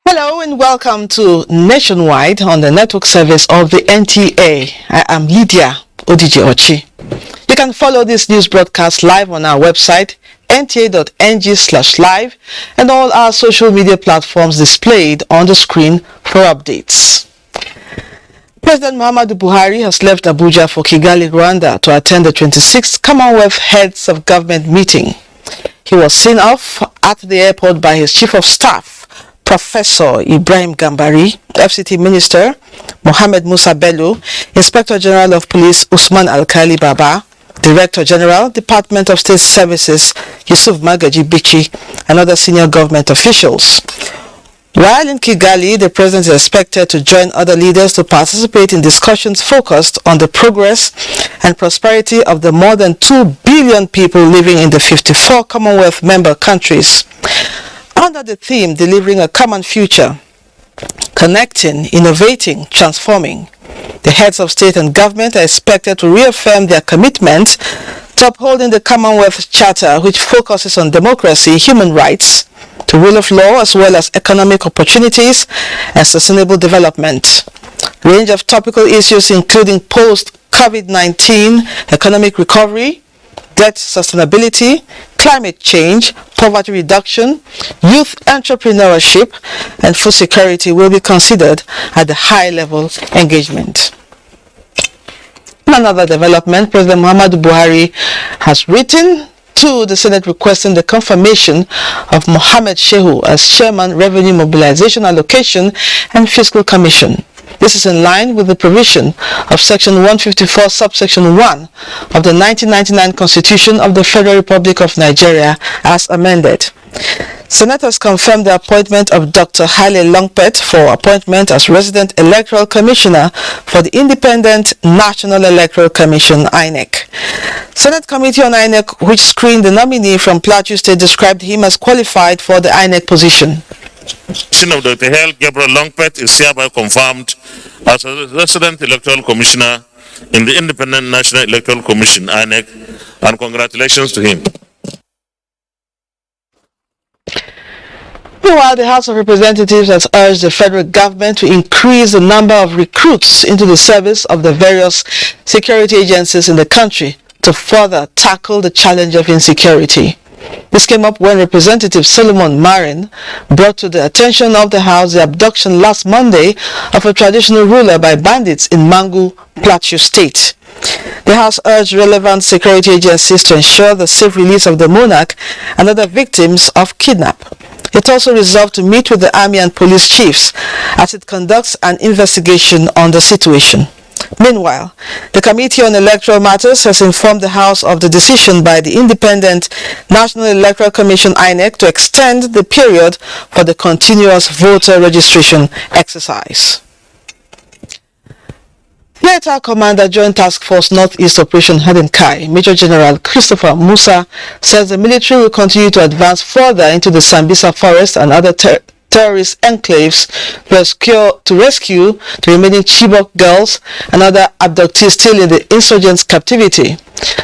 Hello and welcome to Nationwide on the network service of the NTA. I am Lydia Odije-Ochi. You can follow this news broadcast live on our website nta.ng/live and all our social media platforms displayed on the screen for updates. President Muhammadu Buhari has left Abuja for Kigali, Rwanda to attend the 26th Commonwealth Heads of Government meeting. He was seen off at the airport by his Chief of Staff, Professor Ibrahim Gambari, FCT Minister Mohammed Musa Bello, Inspector General of Police Usman Alkali Baba, Director General, Department of State Services Yusuf Magaji Bichi, and other senior government officials. While in Kigali, the President is expected to join other leaders to participate in discussions focused on the progress and prosperity of the more than 2 billion people living in the 54 Commonwealth member countries. Under the theme, Delivering a Common Future, Connecting, Innovating, Transforming, the heads of state and government are expected to reaffirm their commitment to upholding the Commonwealth Charter, which focuses on democracy, human rights, the rule of law, as well as economic opportunities and sustainable development. A range of topical issues including post-COVID-19 economic recovery, debt sustainability, climate change, poverty reduction, youth entrepreneurship, and food security will be considered at the high-level engagement. In another development, President Muhammadu Buhari has written to the Senate requesting the confirmation of Mohammed Shehu as Chairman, Revenue Mobilization Allocation and Fiscal Commission. This is in line with the provision of Section 154, subsection 1 of the 1999 Constitution of the Federal Republic of Nigeria as amended. Senators confirmed the appointment of Dr. Haile Longpet for appointment as Resident Electoral Commissioner for the Independent National Electoral Commission, INEC. Senate Committee on INEC, which screened the nominee from Plateau State, described him as qualified for the INEC position. Of Dr. Haile Gabriel Longpet is hereby confirmed as a Resident Electoral Commissioner in the Independent National Electoral Commission, INEC, and congratulations to him. Meanwhile, the House of Representatives has urged the federal government to increase the number of recruits into the service of the various security agencies in the country to further tackle the challenge of insecurity. This came up when Representative Solomon Marin brought to the attention of the House the abduction last Monday of a traditional ruler by bandits in Mangu, Plateau State. The House urged relevant security agencies to ensure the safe release of the monarch and other victims of kidnap. It also resolved to meet with the army and police chiefs as it conducts an investigation on the situation. Meanwhile, the Committee on Electoral Matters has informed the House of the decision by the Independent National Electoral Commission, INEC, to extend the period for the continuous voter registration exercise. Theatre Commander Joint Task Force Northeast Operation Hadenkai, Major General Christopher Musa, says the military will continue to advance further into the Sambisa Forest and other terrorist enclaves to rescue the remaining Chibok girls and other abductees still in the insurgents' captivity.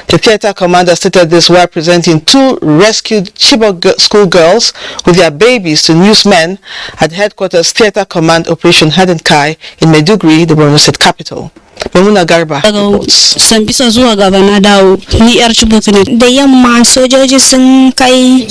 The theatre commander stated this while presenting 2 rescued Chibok school girls with their babies to newsmen at headquarters Theatre Command Operation Hadenkai in Maiduguri, the Borno State capital. Mamuna Garba daga reports. Sambisa zuwa gaba na dawo ni yar Chibok ne. Da yamma sojoji sun kai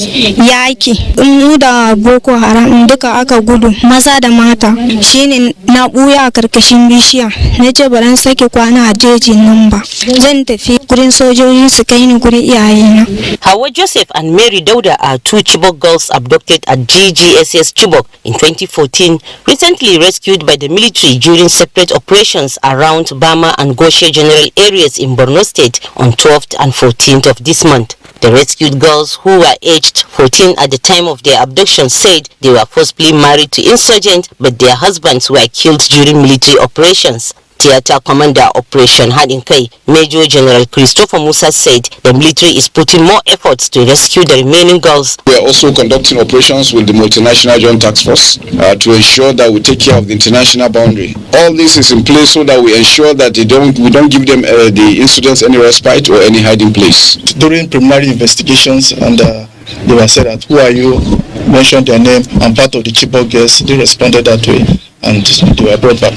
yaki mu da Boko Haram duka aka gudu maza da mata, shine na buya a karkashin bishiya nace baran sake kwana a jejin nan ba, zan tafi gurin sojoji su kai ni gurin iyayena. Hawa Joseph and Mary Dauda are two Chibok girls abducted at GGSS Chibok in 2014, recently rescued by the military during separate operations around Bama and Goshe general areas in Borno State on 12th and 14th of this month. The rescued girls, who were aged 14 at the time of their abduction, said they were forcibly married to insurgents, but their husbands were killed during military operations. Theater Commander Operation Hadinkai, Major General Christopher Musa said the military is putting more efforts to rescue the remaining girls. We are also conducting operations with the multinational joint task force to ensure that we take care of the international boundary. All this is in place so that we ensure that we don't give them the insurgents any respite or any hiding place. During preliminary investigations, and they were said that, who are you? Mentioned their name, and part of the Chibok girls, they responded that way, and they were brought back.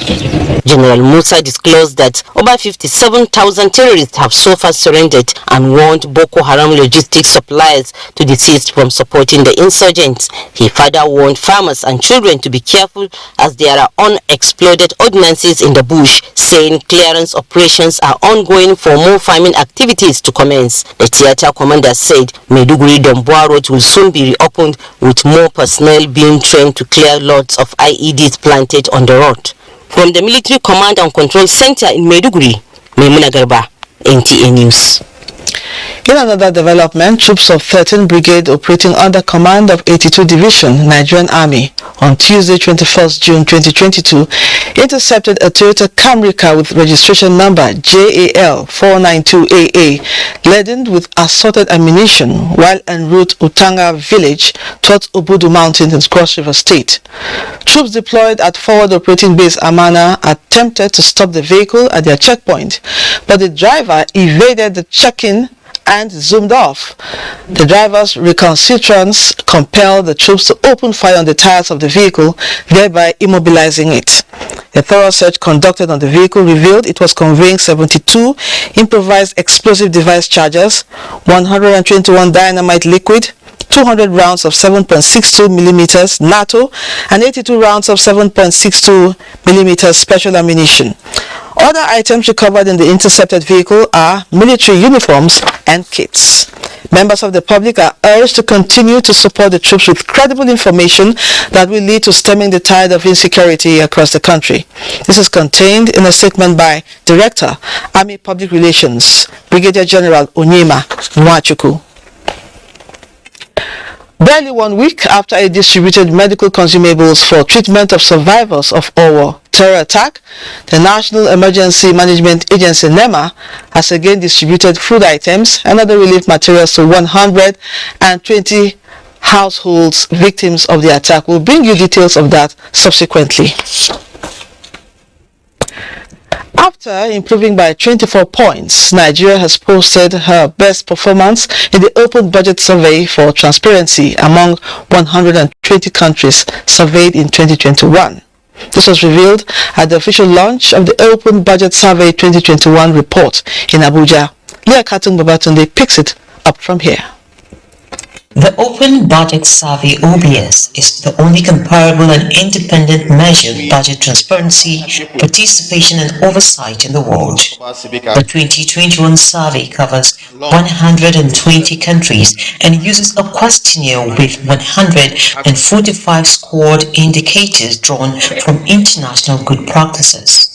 General Musa disclosed that over 57,000 terrorists have so far surrendered and warned Boko Haram logistics suppliers to desist from supporting the insurgents. He further warned farmers and children to be careful as there are unexploded ordnances in the bush, saying clearance operations are ongoing for more farming activities to commence. The theater commander said Maiduguri-Damboa Road will soon be reopened, with more personnel being trained to clear lots of IEDs planted on the road. From the Military Command and Control Center in Maiduguri, Mamuna Garba, NTA News. In another development, troops of 13th Brigade operating under command of 82 Division, Nigerian Army, on Tuesday 21st June 2022, intercepted a Toyota Camry car with registration number JAL 492AA, laden with assorted ammunition while en route Utanga village towards Obudu Mountain in Cross River State. Troops deployed at Forward Operating Base Amana attempted to stop the vehicle at their checkpoint, but the driver evaded the check-in and zoomed off. The driver's recalcitrance compelled the troops to open fire on the tires of the vehicle, thereby immobilizing it. A thorough search conducted on the vehicle revealed it was conveying 72 improvised explosive device charges, 121 dynamite liquid, 200 rounds of 7.62 millimeters NATO, and 82 rounds of 7.62 millimeters special ammunition. Other items recovered in the intercepted vehicle are military uniforms and kits. Members of the public are urged to continue to support the troops with credible information that will lead to stemming the tide of insecurity across the country. This is contained in a statement by Director, Army Public Relations, Brigadier General Onyema Nwachukwu. Barely 1 week after it distributed medical consumables for treatment of survivors of Owo terror attack, the National Emergency Management Agency NEMA has again distributed food items and other relief materials to 120 households victims of the attack. We'll bring you details of that subsequently. After improving by 24 points, Nigeria has posted her best performance in the Open Budget Survey for Transparency among 120 countries surveyed in 2021. This was revealed at the official launch of the Open Budget Survey 2021 report in Abuja. Leah Katun Babatunde picks it up from here. The Open Budget Survey (OBS) is the only comparable and independent measure of budget transparency, participation and oversight in the world. The 2021 survey covers 120 countries and uses a questionnaire with 145 scored indicators drawn from international good practices.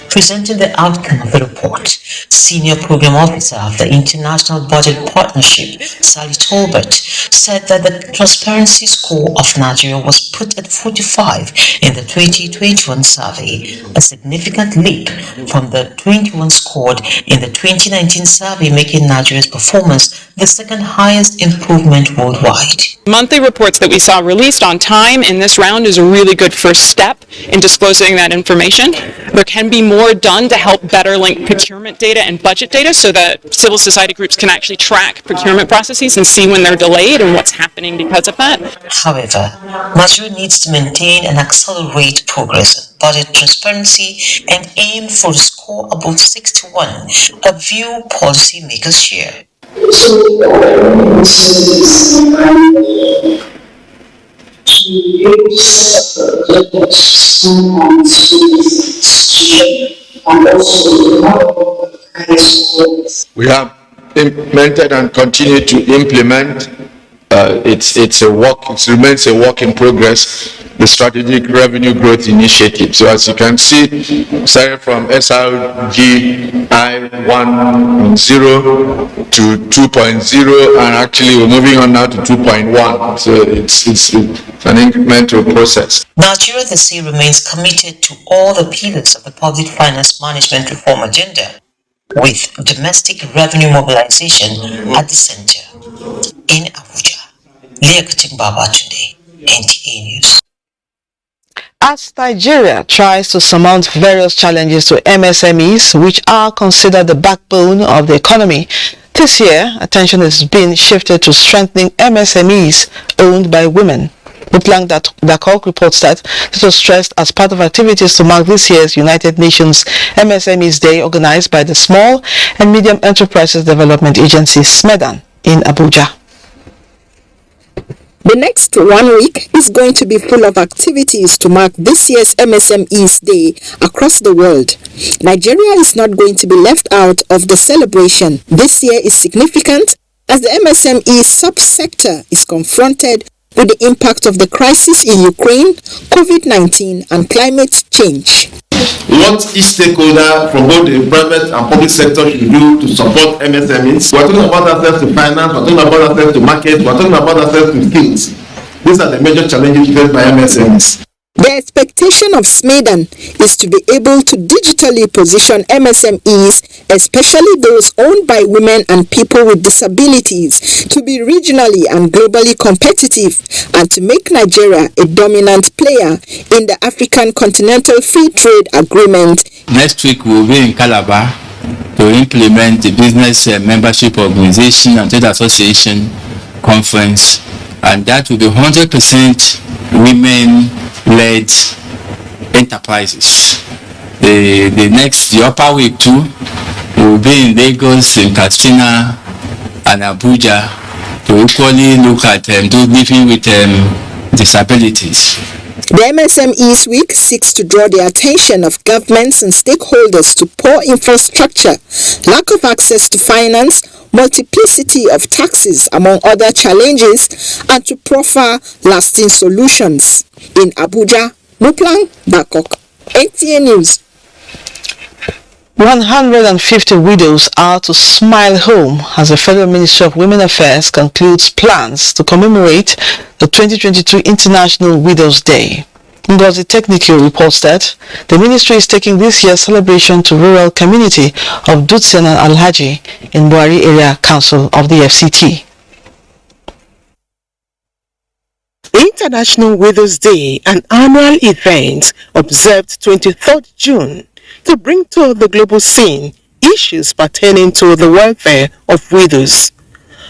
Presenting the outcome of the report, Senior Program Officer of the International Budget Partnership, Sally Tolbert, said that the transparency score of Nigeria was put at 45 in the 2021 survey, a significant leap from the 21 scored in the 2019 survey, making Nigeria's performance the second highest improvement worldwide. Monthly reports that we saw released on time in this round is a really good first step in disclosing that information. There can be more done to help better link procurement data data and budget data so that civil society groups can actually track procurement processes and see when they're delayed and what's happening because of that. However, Nigeria needs to maintain and accelerate progress on budget transparency and aim for a score above 61, a view policymakers share. We have implemented and continue to implement. It's a work. It remains a work in progress. The strategic revenue growth initiative. So as you can see, started from SRG I 1.0 to 2.0, and actually we're moving on now to 2.1. So it's an incremental process. Nigeria, they say, remains committed to all the pillars of the public finance management reform agenda, with domestic revenue mobilization at the center. In Abuja, Leah Baba today, NTA News. As Nigeria tries to surmount various challenges to MSMEs, which are considered the backbone of the economy, this year attention has been shifted to strengthening MSMEs owned by women. Mutlang Dakok reports that this was stressed as part of activities to mark this year's United Nations MSMEs Day organized by the Small and Medium Enterprises Development Agency, SMEDAN, in Abuja. The next 1 week is going to be full of activities to mark this year's MSMEs Day across the world. Nigeria is not going to be left out of the celebration. This year is significant as the MSME subsector is confronted with the impact of the crisis in Ukraine, COVID-19 and climate change. What each stakeholder from both the private and public sector should do to support MSMEs. We're talking about access to finance, we're talking about access to market, we're talking about access to skills. These are the major challenges faced by MSMEs. The expectation of SMEDAN is to be able to digitally position MSMEs, especially those owned by women and people with disabilities, to be regionally and globally competitive and to make Nigeria a dominant player in the African Continental Free Trade Agreement. Next week we'll be in Calabar to implement the Business Membership Organization and Trade Association Conference, and that will be 100% women-led enterprises. The upper week too, will be in Lagos, in Katsina, and Abuja to equally look at those living with disabilities. The MSMEs Week seeks to draw the attention of governments and stakeholders to poor infrastructure, lack of access to finance, multiplicity of taxes, among other challenges, and to proffer lasting solutions. In Abuja, Mutlang Bakok, NTA News. 150 widows are to smile home as the Federal Ministry of Women Affairs concludes plans to commemorate the 2022 International Widows Day. Ngozi Technical reports that the ministry is taking this year's celebration to rural community of Dutsen and Alhaji in Buhari Area Council of the FCT. International Widows Day, an annual event observed 23rd June, to bring to the global scene issues pertaining to the welfare of widows.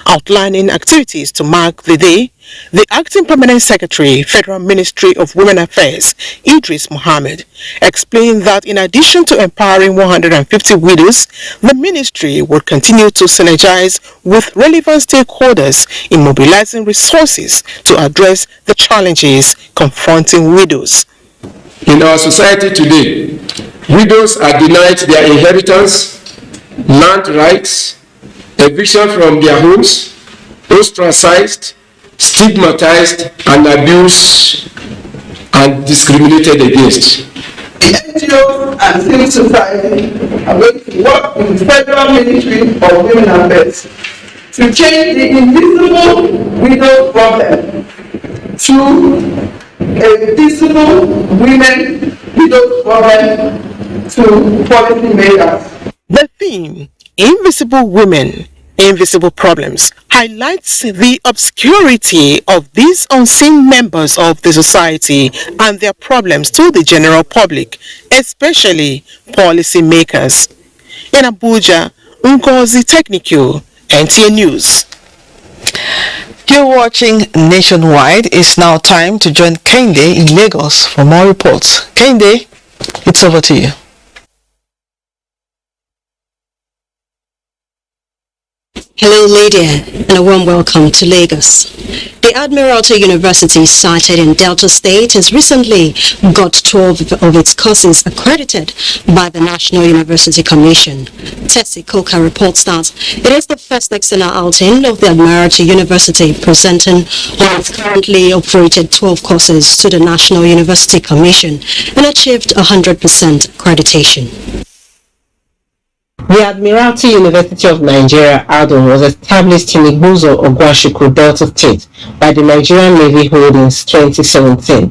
Outlining activities to mark the day, the Acting Permanent Secretary, Federal Ministry of Women Affairs, Idris Mohammed, explained that in addition to empowering 150 widows, the ministry will continue to synergize with relevant stakeholders in mobilizing resources to address the challenges confronting widows. In our society today, widows are denied their inheritance, land rights, eviction from their homes, ostracized, stigmatized, and abused and discriminated against. The NGOs and civil society are going to work with the Federal Ministry of Women Affairs to change the invisible widow problem to a visible women widow problem to policy makers. The theme, Invisible Women, Invisible Problems, highlights the obscurity of these unseen members of the society and their problems to the general public, especially policy makers. In Abuja, Ngozi Technical, NTA News. You're watching Nationwide. It's now time to join Kende in Lagos for more reports. Kende, it's over to you. Hello, Lydia, and a warm welcome to Lagos. The Admiralty University, sited in Delta State, has recently got 12 of its courses accredited by the National University Commission. Tessie Koka reports that it is the first external outing of the Admiralty University, presenting on its currently operated 12 courses to the National University Commission and achieved 100% accreditation. The Admiralty University of Nigeria, ADUN, was established in Iguzo, Ogwashiku, Delta State by the Nigerian Navy Holdings 2017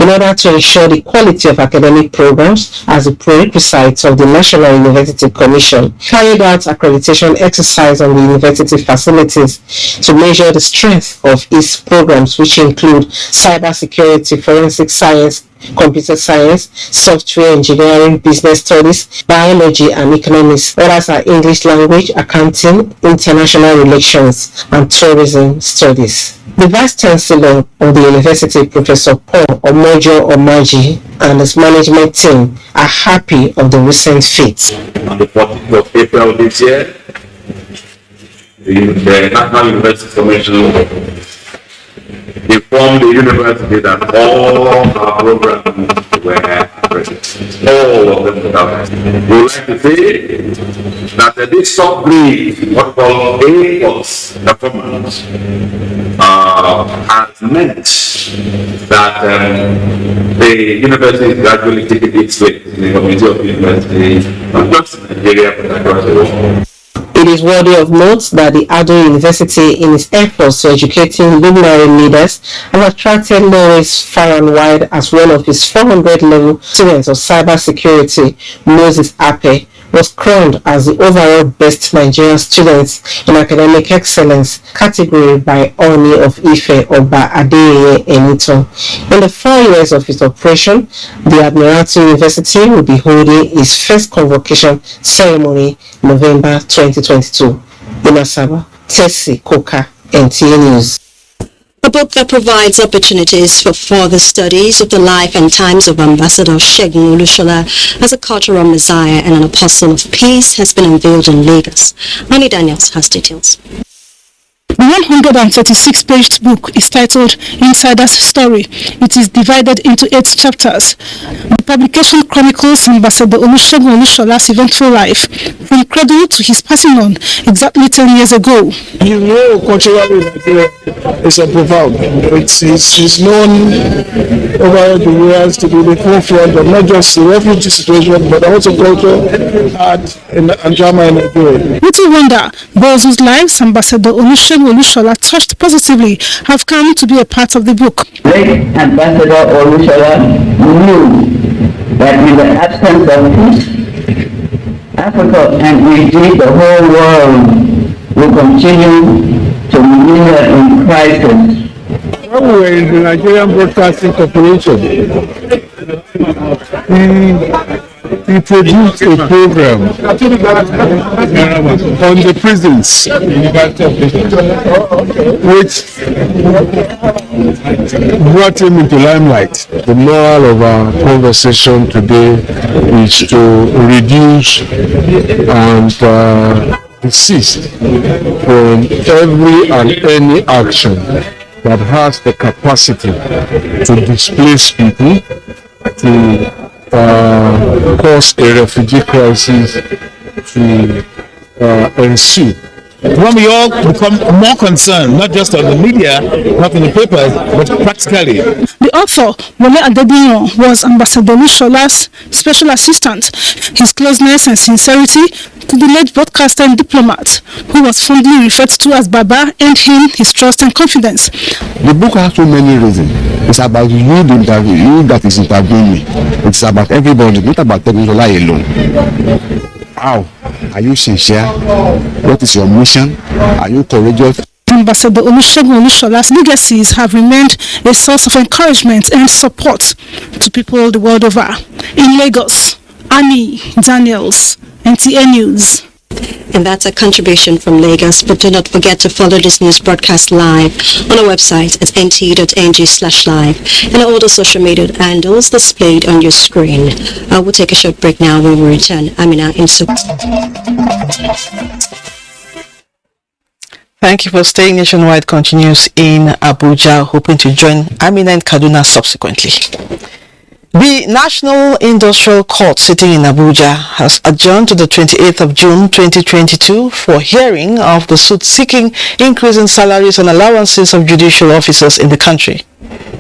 in order to ensure the quality of academic programs as a prerequisite of the National University Commission carried out accreditation exercise on the university facilities to measure the strength of its programs, which include cybersecurity, forensic science, computer science, software engineering, business studies, biology, and economics. Others are English language, accounting, international relations, and tourism studies. The Vice Chancellor of the University, Professor Paul Omojo Omaji, and his management team are happy of the recent feat. On the 14th of April this year, the National University Commission informed the university that all our programs were accredited. All of them were accredited. We would like to say that this sub-grade, what we call A+ performance, has meant that the university is gradually taking its place in the community of universities, not just in Nigeria, but across the world. It is worthy of note that the ADO University, in its efforts to educating luminary leaders, has attracted laureates far and wide, as one of his 400-level students of cybersecurity, Moses Ape, was crowned as the overall best Nigerian students in academic excellence category by Oni of Ife Oba Adeyeye Enito. In the 4 years of its operation, the Admiralty University will be holding its first convocation ceremony November 2022. In Asaba, Tessie Koka, NTA News. A book that provides opportunities for further studies of the life and times of Ambassador Segun Olushola as a cultural messiah and an apostle of peace has been unveiled in Lagos. Annie Daniels has details. The 136-page book is titled Insider's Story. It is divided into 8 chapters. The publication chronicles Ambassador Olusegun Olushola's eventful life, from cradle to his passing on exactly 10 years ago. You know, culturally, Nigeria is a profound. It's known over the years to be the forefront of not just the refugee situation, but also culture, art, and drama in Nigeria. Little wonder, those whose lives Ambassador Olusegun Olushola touched positively have come to be a part of the book. Great Ambassador Olushola knew that in the absence of peace, Africa and indeed the whole world will continue to live in crisis. When we were in the Nigerian Broadcasting Corporation, he produced a program on the prisons, which brought him into limelight. The moral of our conversation today is to reduce and desist from every and any action that has the capacity to displace people, to cause a refugee crisis to ensue. When we all become more concerned, not just on the media, not in the papers, but practically. The author, Wole Adebinyo, was Ambassador Olushola's special assistant. His closeness and sincerity to the late broadcaster and diplomat, who was fondly referred to as Baba, earned him his trust and confidence. The book has so many reasons. It's about you, the interview, you that is interviewing me. It's about everybody, not about Olusola alone. How? Are you sincere? What is your mission? Are you courageous? Ambassador Olusegun Olushola's legacies have remained a source of encouragement and support to people the world over. In Lagos, Annie Daniels, NTA News. And that's a contribution from Lagos. But do not forget to follow this news broadcast live on our website at nta.ng/live and all the social media handles displayed on your screen. We'll take a short break now. When we return, Amina in Thank you for staying. Nationwide continues in Abuja, hoping to join Amina and Kaduna subsequently. The National Industrial Court sitting in Abuja has adjourned to the 28th of June 2022 for hearing of the suit seeking increase in salaries and allowances of judicial officers in the country.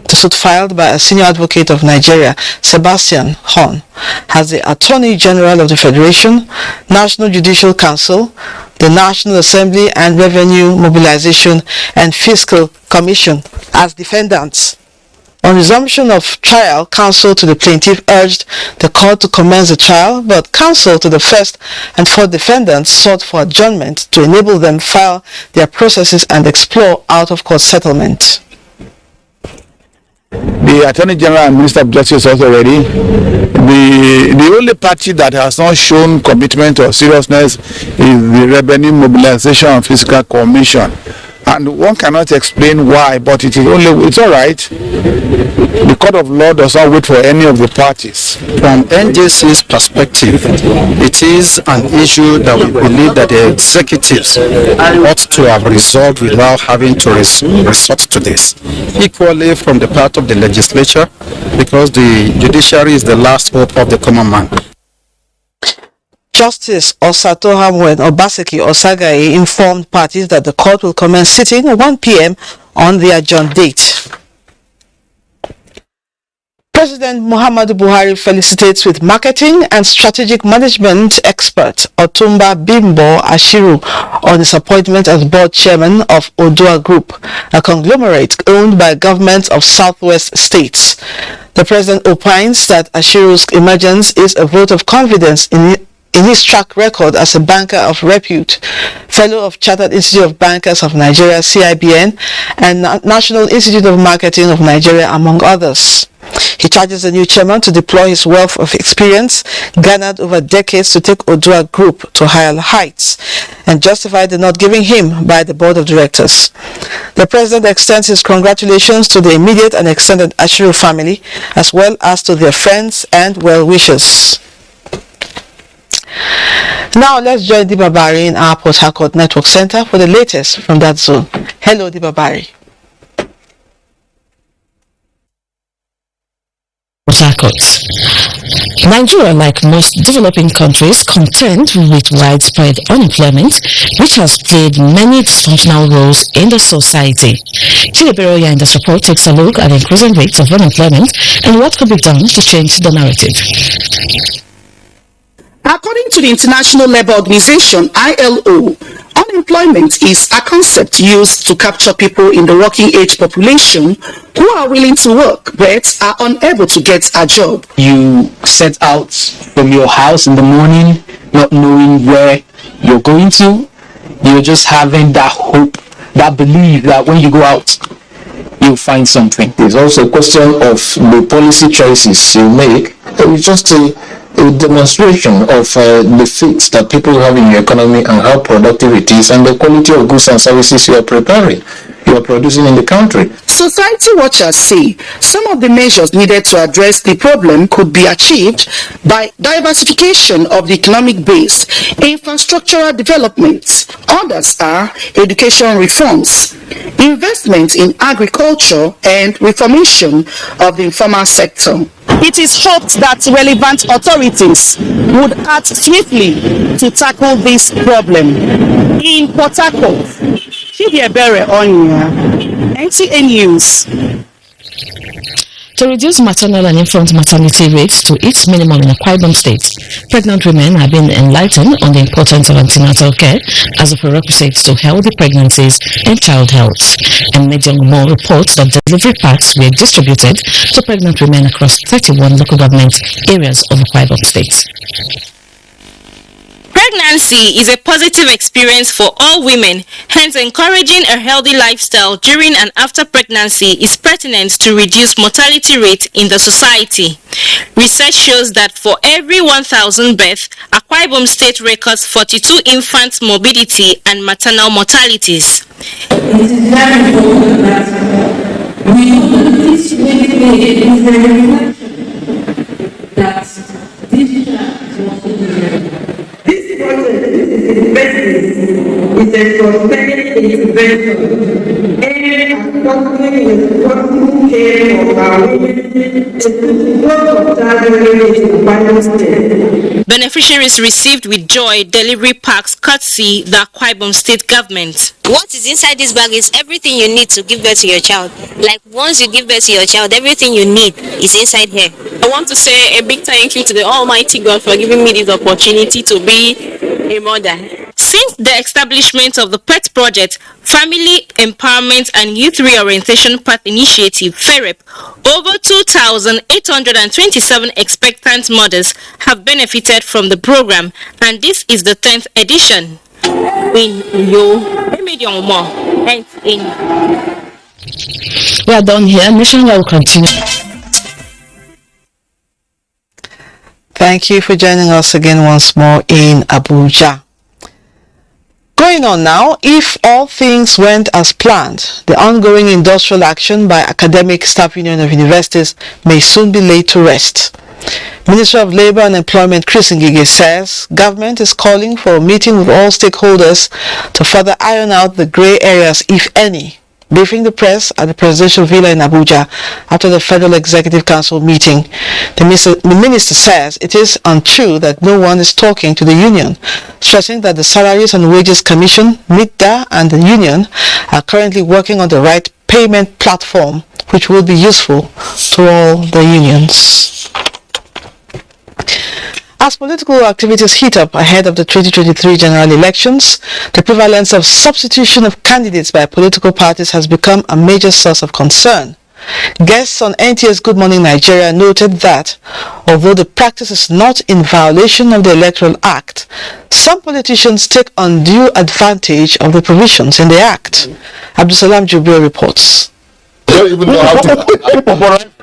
The suit filed by a senior advocate of Nigeria, Sebastian Hon, has the Attorney General of the Federation, National Judicial Council, the National Assembly and Revenue Mobilization and Fiscal Commission as defendants. On resumption of trial, counsel to the plaintiff urged the court to commence the trial, but counsel to the first and fourth defendants sought for adjournment to enable them file their processes and explore out-of-court settlement. The Attorney General and Minister of Justice also ready. The only party that has not shown commitment or seriousness is the Revenue Mobilization and Fiscal Commission. And one cannot explain why, but it's all right. The court of law does not wait for any of the parties. From NJC's perspective, it is an issue that we believe that the executives ought to have resolved without having to resort to this. Equally from the part of the legislature, because the judiciary is the last hope of the common man. Justice Osatohamwen Obaseki Osagaye informed parties that the court will commence sitting at 1 p.m. on the adjourned date. President Muhammadu Buhari felicitates with marketing and strategic management expert Otumba Bimbo Ashiru on his appointment as board chairman of Odua Group, a conglomerate owned by governments of southwest states. The president opines that Ashiru's emergence is a vote of confidence in his track record as a banker of repute, fellow of Chartered Institute of Bankers of Nigeria (CIBN) and National Institute of Marketing of Nigeria, among others. He charges the new chairman to deploy his wealth of experience garnered over decades to take Odua Group to higher heights and justify the not giving him by the board of directors. The president extends his congratulations to the immediate and extended Ashiru family, as well as to their friends and well-wishers. Now let's join Dibabari in our Port Harcourt Network Center for the latest from that zone. Hello, Dibabari. Port Harcourt. Nigeria, like most developing countries, contend with widespread unemployment, which has played many dysfunctional roles in the society. Chileberoya in this report takes a look at increasing rates of unemployment and what could be done to change the narrative. According to the International Labour Organization, ILO, unemployment is a concept used to capture people in the working age population who are willing to work but are unable to get a job. You set out from your house in the morning not knowing where you're going to. You're just having that hope, that belief that when you go out, you'll find something. There's also a question of the policy choices you make. It's just a demonstration of the fit that people have in your economy and how productive it is and the quality of goods and services you are producing in the country. Society watchers say some of the measures needed to address the problem could be achieved by diversification of the economic base, infrastructural development. Others are education reforms, investment in agriculture, and reformation of the informal sector. It is hoped that relevant authorities would act swiftly to tackle this problem. In Port Harcourt, Chidiebere Onya, NTA News. To reduce maternal and infant mortality rates to its minimum in Akwa Ibom State, pregnant women have been enlightened on the importance of antenatal care as a prerequisite to healthy pregnancies and child health. And Medium More reports that delivery packs were distributed to pregnant women across 31 local government areas of Akwa Ibom State. Pregnancy is a positive experience for all women, hence encouraging a healthy lifestyle during and after pregnancy is pertinent to reduce mortality rate in the society. Research shows that for every 1,000 births, Akwa Ibom State records 42 infant morbidity and maternal mortalities. It is very important that we know that this really is a reflection that digital is also doing. This project is a sustained intervention aimed at fostering responsible care of our women, including growth of child rearing in Akwa State. Beneficiaries received with joy delivery packs courtesy the Akwa Ibom State government. What is inside this bag is everything you need to give birth to your child. Like once you give birth to your child, everything you need is inside here. I want to say a big thank you to the Almighty God for giving me this opportunity to be a mother. Since the establishment of the PET project, Family Empowerment and Youth Reorientation Path Initiative, FEREP, over 2,827 expectant mothers have benefited from the program, and this is the 10th edition. We are done here. Mission will continue. Thank you for joining us again once more in Abuja. Going on now, if all things went as planned, the ongoing industrial action by Academic Staff Union of Universities may soon be laid to rest. Minister of Labour and Employment Chris Ngige says government is calling for a meeting with all stakeholders to further iron out the grey areas, if any. Briefing the press at the presidential villa in Abuja after the Federal Executive Council meeting, the minister says it is untrue that no one is talking to the union, stressing that the Salaries and Wages Commission, MITDA, and the union are currently working on the right payment platform, which will be useful to all the unions. As political activities heat up ahead of the 2023 general elections, the prevalence of substitution of candidates by political parties has become a major source of concern. Guests on NTA's Good Morning Nigeria noted that, although the practice is not in violation of the Electoral Act, some politicians take undue advantage of the provisions in the Act. Abdusalam Jubril reports.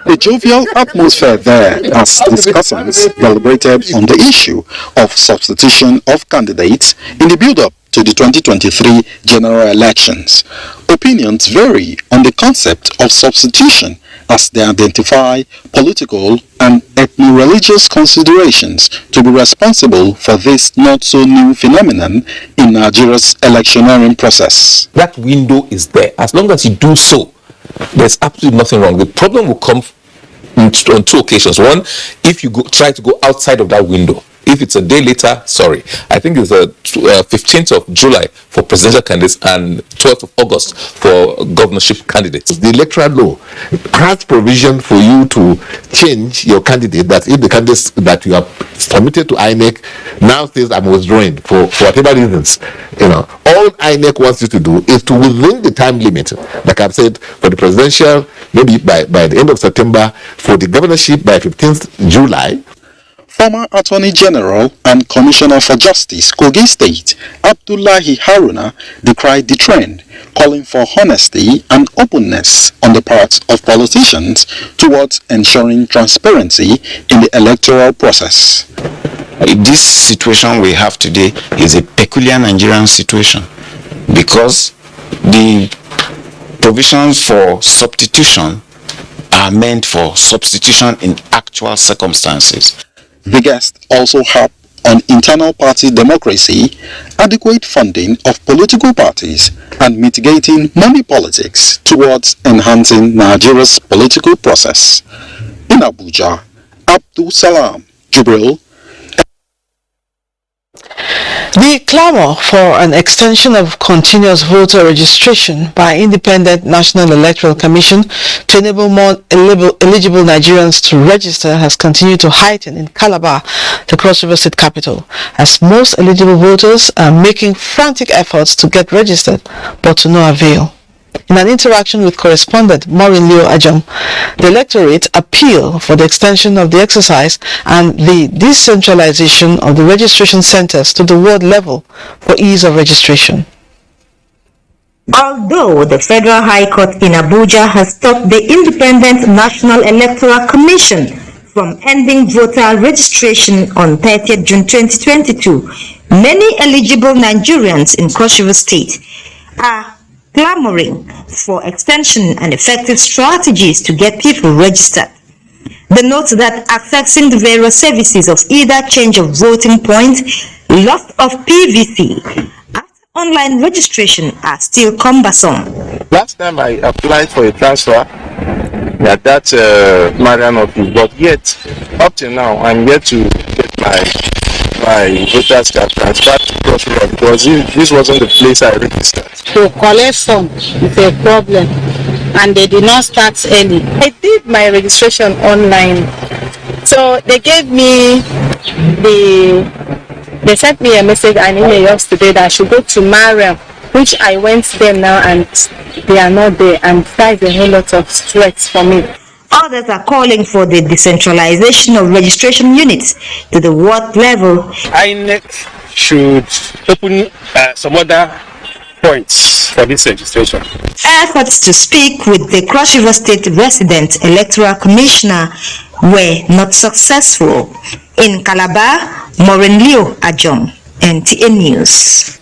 A jovial atmosphere there as discussants deliberated on the issue of substitution of candidates in the build-up to the 2023 general elections. Opinions vary on the concept of substitution as they identify political and ethno-religious considerations to be responsible for this not-so-new phenomenon in Nigeria's electioneering process. That window is there. As long as you do so, there's absolutely nothing wrong. The problem will come on two occasions. One, if you try to go outside of that window. If it's a day later, sorry. I think it's the 15th of July for presidential candidates and 12th of August for governorship candidates. The electoral law has provision for you to change your candidate, that if the candidates that you have submitted to INEC now says I'm withdrawing for whatever reasons, all INEC wants you to do is to, within the time limit, like I've said, for the presidential, maybe by the end of September, for the governorship by 15th July. Former Attorney General and Commissioner for Justice, Kogi State, Abdullahi Haruna, decried the trend, calling for honesty and openness on the part of politicians towards ensuring transparency in the electoral process. This situation we have today is a peculiar Nigerian situation because the provisions for substitution are meant for substitution in actual circumstances. The guest also harped on internal party democracy, adequate funding of political parties, and mitigating money politics towards enhancing Nigeria's political process. In Abuja, Abdul Salam Jubril. The clamor for an extension of continuous voter registration by Independent National Electoral Commission to enable more eligible Nigerians to register has continued to heighten in Calabar, the Cross River State capital, as most eligible voters are making frantic efforts to get registered, but to no avail. In an interaction with correspondent Maureen Leo Ajam, the electorate appealed for the extension of the exercise and the decentralization of the registration centers to the ward level for ease of registration. Although the Federal High Court in Abuja has stopped the Independent National Electoral Commission from ending voter registration on 30th June 2022, many eligible Nigerians in Cross River State are clamoring for extension and effective strategies to get people registered. They note that accessing the various services of either change of voting point, loss of PVC, after online registration are still cumbersome. Last time I applied for a transfer at that Marian office, but yet up till now I'm yet to get my voters card transferred to Cross River because this wasn't the place I registered. To collect some is a problem, and they did not start early. I did my registration online, so they gave me they sent me a message and email yesterday that I should go to Mariam, which I went there now and they are not there, and that is a whole lot of stress for me. Others are calling for the decentralization of registration units to the ward level. INEC should open some other points for this registration. Efforts to speak with the Cross River State Resident Electoral Commissioner were not successful. In Calabar, Maureen Leo Ajom, NTA News.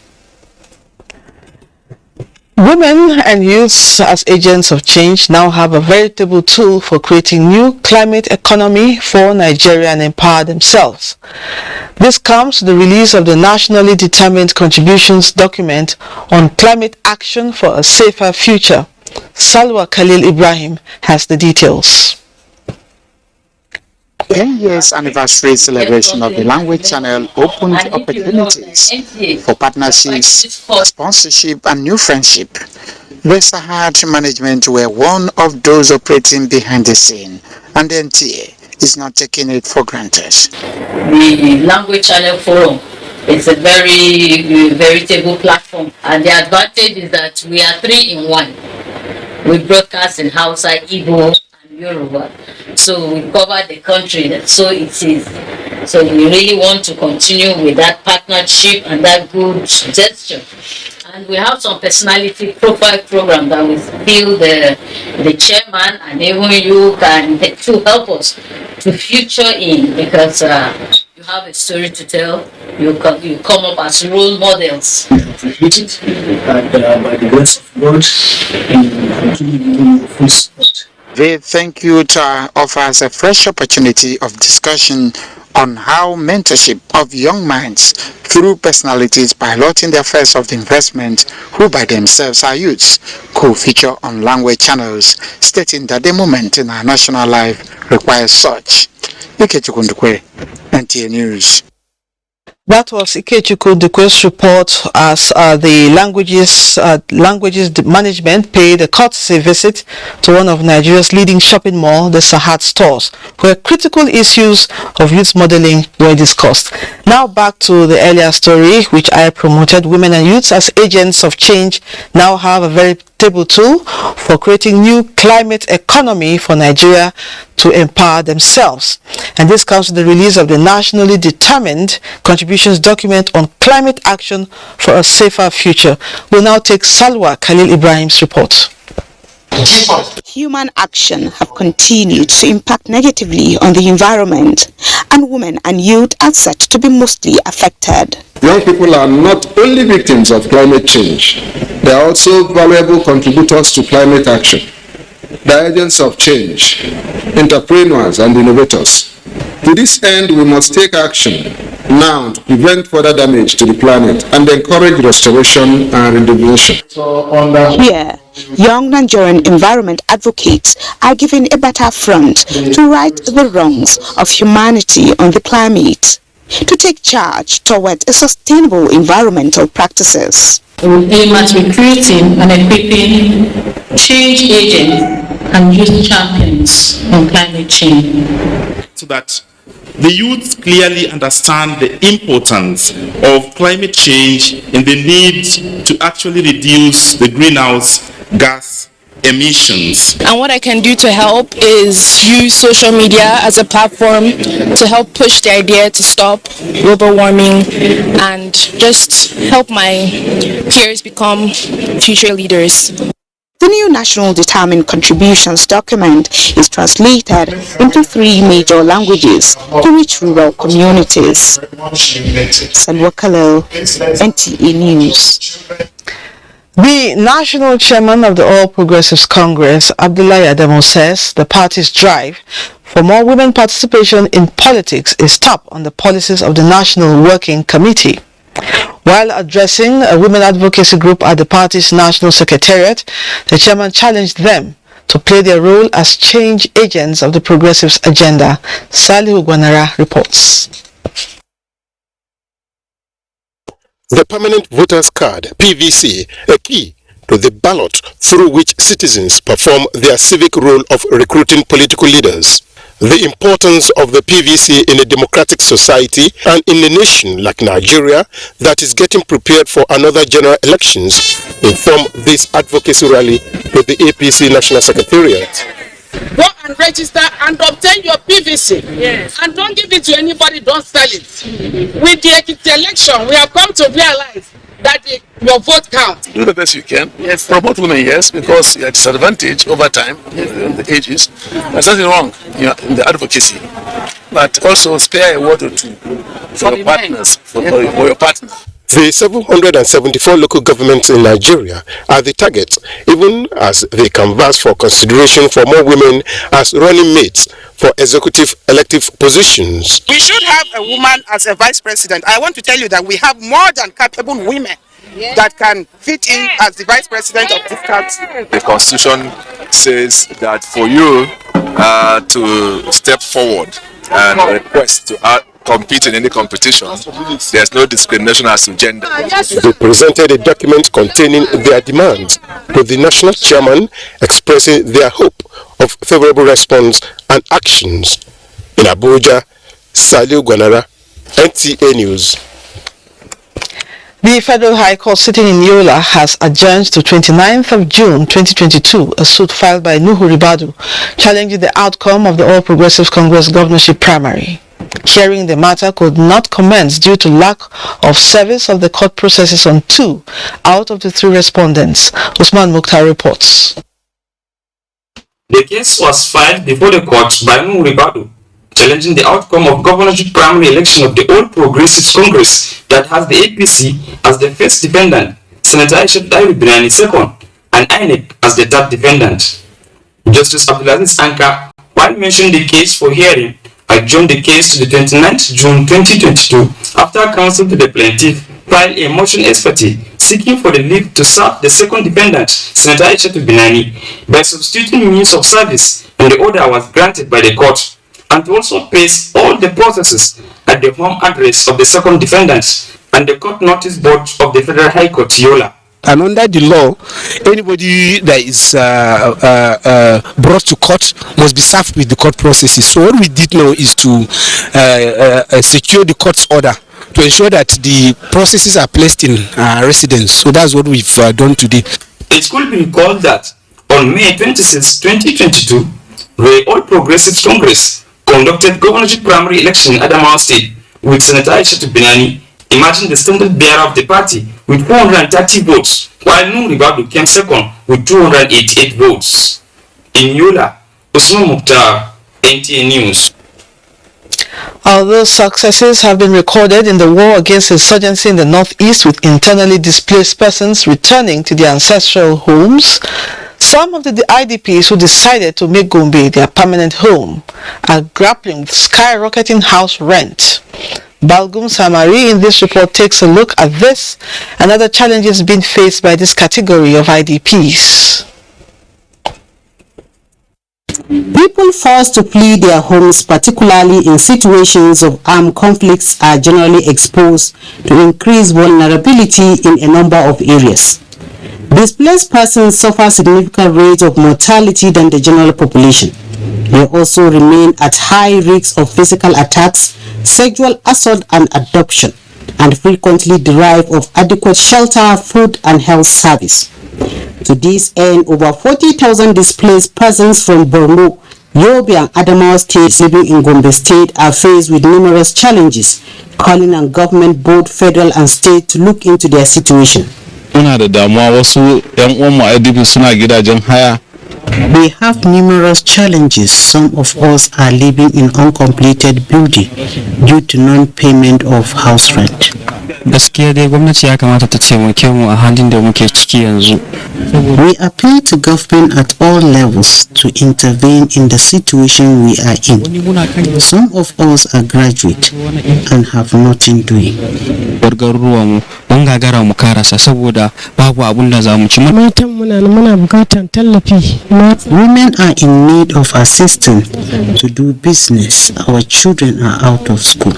Women and youths as agents of change now have a veritable tool for creating new climate economy for Nigeria and empower themselves. This comes to the release of the nationally determined contributions document on climate action for a safer future. Salwa Khalil Ibrahim has the details. 10 years anniversary celebration of the language channel opened opportunities for partnerships, sponsorship and new friendship. The Sahad management were one of those operating behind the scene, and the NTA is not taking it for granted. The language channel forum is a very veritable platform, and the advantage is that we are 3 in 1. We broadcast in Hausa, Igbo, Yoruba, so we cover the country. So it is. So we really want to continue with that partnership and that good gesture. And we have some personality profile program that we feel the chairman and even you can to help us to feature in, because you have a story to tell. You come up as role models. And by the grace of God, in full support. The thank you offers a fresh opportunity of discussion on how mentorship of young minds through personalities piloting the affairs of the investment who by themselves are youths could feature on language channels, stating that the moment in our national life requires such. NTA News. That was Ikechukwu Dukwe's report as the languages management paid a courtesy visit to one of Nigeria's leading shopping mall, the Sahad stores, where critical issues of youth modeling were discussed. Now back to the earlier story, which I promoted. Women and youths as agents of change now have a veritable tool for creating new climate economy for Nigeria to empower themselves. And this comes with the release of the nationally determined contributions document on climate action for a safer future. We'll now take Salwa Khalil Ibrahim's report. Human action have continued to impact negatively on the environment, and women and youth are said to be mostly affected. Young people are not only victims of climate change, they are also valuable contributors to climate action. They are agents of change, entrepreneurs and innovators. To this end, we must take action now to prevent further damage to the planet and encourage restoration and rejuvenation. Here, young Nigerian environment advocates are given a better front to right the wrongs of humanity on the climate, to take charge towards a sustainable environmental practices. We aim at recruiting and equipping change agents and youth champions on climate change, so that the youth clearly understand the importance of climate change and the need to actually reduce the greenhouse gas emissions. And what I can do to help is use social media as a platform to help push the idea to stop global warming and just help my peers become future leaders. The new National Determined Contributions document is translated into 3 major languages to reach rural communities. Salwa Khalil, NTA News. The national chairman of the All Progressives Congress, Abdullahi Adamu, says the party's drive for more women participation in politics is top on the policies of the National Working Committee. While addressing a women advocacy group at the party's national secretariat, the chairman challenged them to play their role as change agents of the progressives' agenda. Salihu Gwanara reports. The Permanent Voters Card, PVC, a key to the ballot through which citizens perform their civic role of recruiting political leaders. The importance of the PVC in a democratic society and in a nation like Nigeria that is getting prepared for another general elections inform this advocacy rally to the APC National Secretariat. Go and register and obtain your PVC. Yes. And don't give it to anybody, don't sell it. With the election, we have come to realize that your vote counts. Do the best you can. Yes. Promote women, yes, because you're at disadvantage over time, the ages. There's nothing wrong in the advocacy. But also spare a word or two for your partners, for your partner. The 774 local governments in Nigeria are the target, even as they canvass for consideration for more women as running mates for executive elective positions. We should have a woman as a vice president. I want to tell you that we have more than capable women that can fit in as the vice president of this country. The Constitution says that for you to step forward and request to compete in any competition, there's no discrimination as to gender. They presented a document containing their demands to the national chairman, expressing their hope of favorable response and actions. In Abuja, Saliu Gwanara, NTA News. The Federal High Court sitting in Yola has adjourned to 29th of June 2022 a suit filed by Nuhu Ribadu challenging the outcome of the All Progressives Congress governorship primary. Hearing the matter could not commence due to lack of service of the court processes on 2 out of the 3 respondents. Usman Mukhtar reports. The case was filed before the court by Nuhu Ribadu, challenging the outcome of governorship primary election of the All Progressives Congress that has the APC as the first defendant, Senator Aisha Binani second, and INEC as the third defendant. Justice Abdulaziz Anka, while mentioning the case for hearing, adjourned the case to the 29th June 2022 after counsel to the plaintiff filed a motion expertise seeking for the leave to serve the second defendant, Senator Aisha Binani, by substituting means of service, and the order was granted by the court, and to also place all the processes at the home address of the second defendant and the court notice board of the Federal High Court, Yola. And under the law, anybody that is brought to court must be served with the court processes. So what we did now is to secure the court's order to ensure that the processes are placed in residence. So that's what we've done today. It could be recalled that on May 26, 2022, the All Progressives Congress conducted governorship primary election in Adamawa State with Senator Aisha Binani emerging the standard bearer of the party with 430 votes, while Nuhu Ribadu came second with 288 votes. In Yola, Usman Mukhtar, NTA News. Although successes have been recorded in the war against insurgency in the northeast with internally displaced persons returning to their ancestral homes, some of the IDPs who decided to make Gombe their permanent home are grappling with skyrocketing house rent. Balgum Samari in this report takes a look at this and other challenges being faced by this category of IDPs. People forced to flee their homes, particularly in situations of armed conflicts, are generally exposed to increased vulnerability in a number of areas. Displaced persons suffer significant rates of mortality than the general population. They also remain at high risk of physical attacks, sexual assault and adoption, and frequently derive of adequate shelter, food and health service. To this end, over 40,000 displaced persons from Borno, Yobe and Adamawa states living in Gombe state are faced with numerous challenges, calling on government, both federal and state, to look into their situation. We have numerous challenges. Some of us are living in uncompleted building due to non-payment of house rent. We appeal to government at all levels to intervene in the situation we are in. Some of us are graduate and have nothing doing. Women are in need of assistance to do business. Our children are out of school.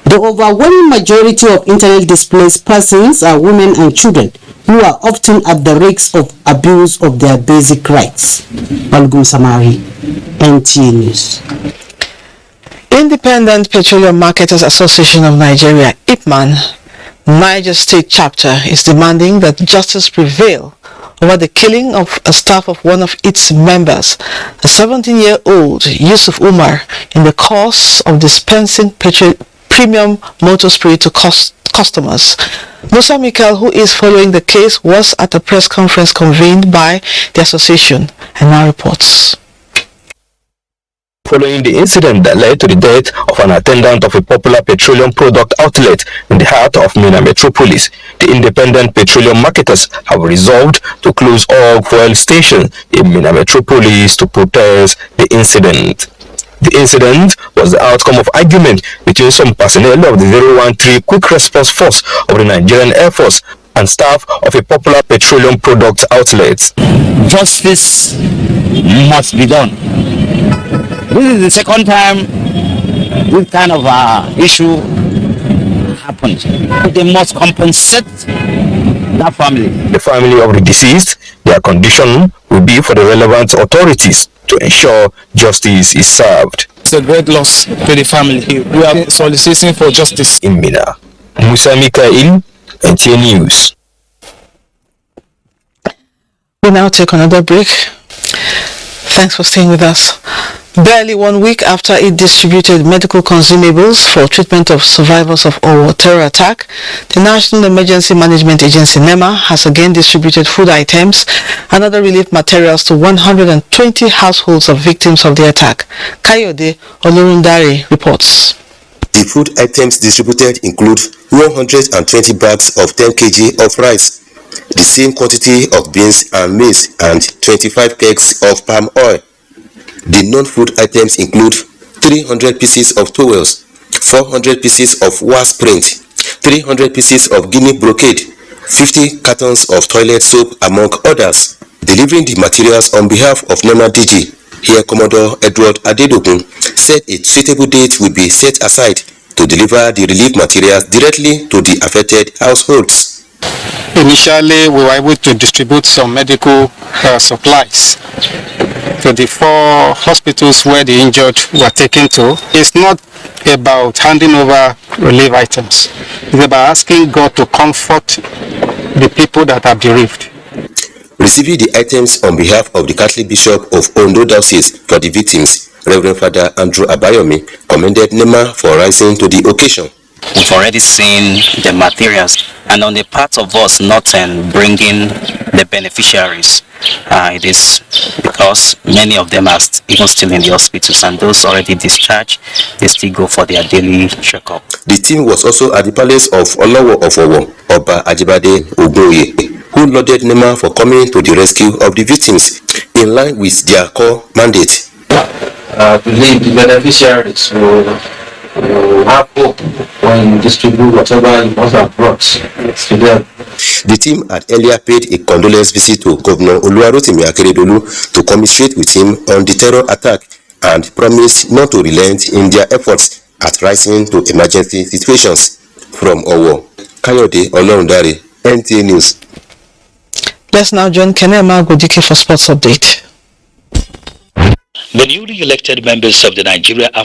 The overwhelming majority of internally displaced persons are women and children who are often at the risk of abuse of their basic rights. Balgum Samari, NTA News. Independent Petroleum Marketers Association of Nigeria, IPMAN, Niger State Chapter, is demanding that justice prevail over the killing of a staff of one of its members, a 17-year-old Yusuf Umar, in the course of dispensing premium motor spirit to customers. Musa Mikel, who is following the case, was at a press conference convened by the association and now reports. Following the incident that led to the death of an attendant of a popular petroleum product outlet in the heart of Minna Metropolis, the independent petroleum marketers have resolved to close all fuel stations in Minna Metropolis to protest the incident. The incident was the outcome of argument between some personnel of the 013 Quick Response Force of the Nigerian Air Force and staff of a popular petroleum product outlet. Justice must be done. This is the second time this kind of issue happened. They must compensate that family. The family of the deceased, their condition will be for the relevant authorities to ensure justice is served. It's a great loss to the family. We are soliciting for justice. In Minna, Musa Mikael, NTA News. We now take another break. Thanks for staying with us. Barely 1 week after it distributed medical consumables for treatment of survivors of Owo terror attack, the National Emergency Management Agency NEMA has again distributed food items and other relief materials to 120 households of victims of the attack. Kayode Olorundare reports. The food items distributed include 120 bags of 10 kg of rice, the same quantity of beans and maize, and 25 kegs of palm oil. The non-food items include 300 pieces of towels, 400 pieces of wasp print, 300 pieces of Guinea brocade, 50 cartons of toilet soap, among others. Delivering the materials on behalf of NEMA DG, Air Commodore Edward Adedogun, said a suitable date will be set aside to deliver the relief materials directly to the affected households. Initially, we were able to distribute some medical supplies to the 4 hospitals where the injured were taken to. It's not about handing over relief items. It's about asking God to comfort the people that are bereaved. Receiving the items on behalf of the Catholic Bishop of Ondo Diocese for the victims, Reverend Father Andrew Abayomi, commended NEMA for rising to the occasion. We've already seen the materials, and on the part of us not bringing the beneficiaries, it is because many of them are even still in the hospitals, and those already discharged, they still go for their daily checkup. The team was also at the palace of Olowo of Owo, Oba Ajibade Ogoye, who lauded NEMA for coming to the rescue of the victims in line with their core mandate. To lead the beneficiaries will have hope when distribute whatever you must have brought to them. The team had earlier paid a condolence visit to Governor Oluwarotimi Akeredolu to commiserate with him on the terror attack and promised not to relent in their efforts at rising to emergency situations. From Owo, Kayode Olorundare, NTA News. Let's now join Kenema Godike for sports update. The newly elected members of the Nigeria